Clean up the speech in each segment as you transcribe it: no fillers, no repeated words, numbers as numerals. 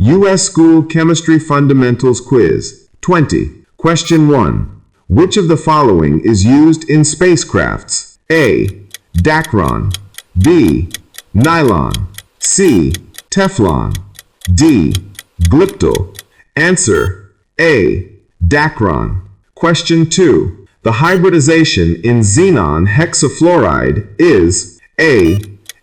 U.S. School Chemistry Fundamentals Quiz. 20. Question 1. Which of the following is used in spacecrafts? A. Dacron. B. Nylon. C. Teflon. D. Glyptal. Answer: A. Dacron. Question 2. The hybridization in xenon hexafluoride is A.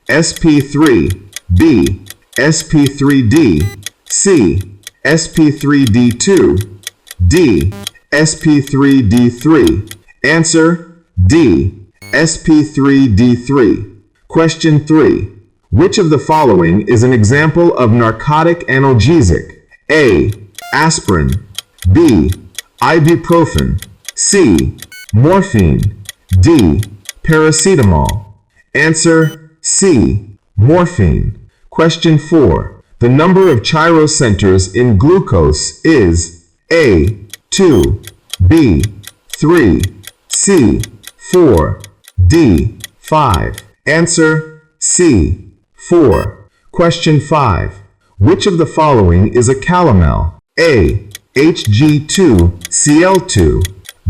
sp3, B. sp3d, C. sp3d2, D. sp3d3. Answer: D. sp3d3. Question 3. Which of the following is an example of narcotic analgesic? A. Aspirin. B. Ibuprofen. C. Morphine. D. Paracetamol. Answer: C. Morphine. Question 4. The number of chirocenters in glucose is A. 2, B. 3, C. 4, D. 5. Answer: C. 4. Question 5. Which of the following is a calomel? A. Hg2Cl2,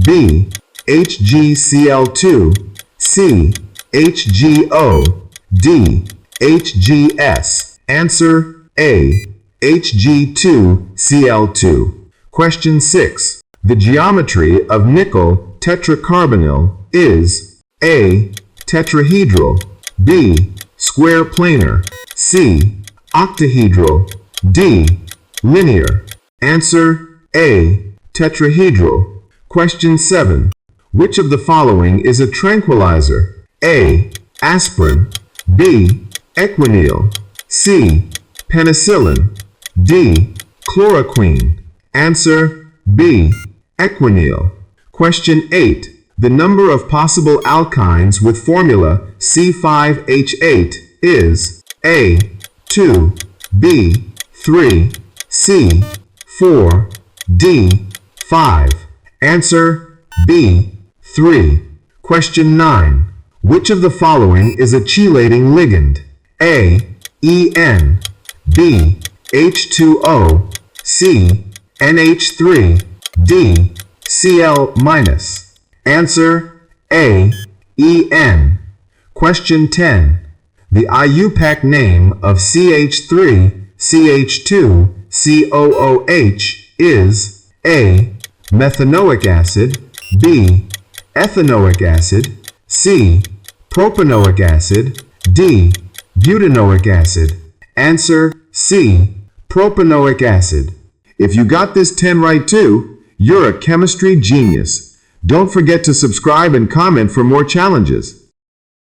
B. HgCl2, C. HgO, D. HgS. Answer: A. Hg2Cl2. Question 6. The geometry of nickel tetracarbonyl is A. Tetrahedral, B. Square planar, C. Octahedral, D. Linear. Answer: A. Tetrahedral. Question 7. Which of the following is a tranquilizer? A. Aspirin, B. Equineal, C. Penicillin, D. Chloroquine. Answer: B. Equineal. Question 8. The number of possible alkynes with formula C5H8 is A. 2, B. 3, C. 4, D. 5. Answer: B. 3. Question 9. Which of the following is a chelating ligand? A. En, B. H2O, C. NH3, D. Cl-. Answer: A. En. Question 10. The IUPAC name of CH3CH2COOH is A. Methanoic acid, B. Ethanoic acid, C. Propanoic acid, D. Butanoic acid. Answer: C. Propanoic acid. If you got this 10 right too, you're a chemistry genius. Don't forget to subscribe and comment for more challenges.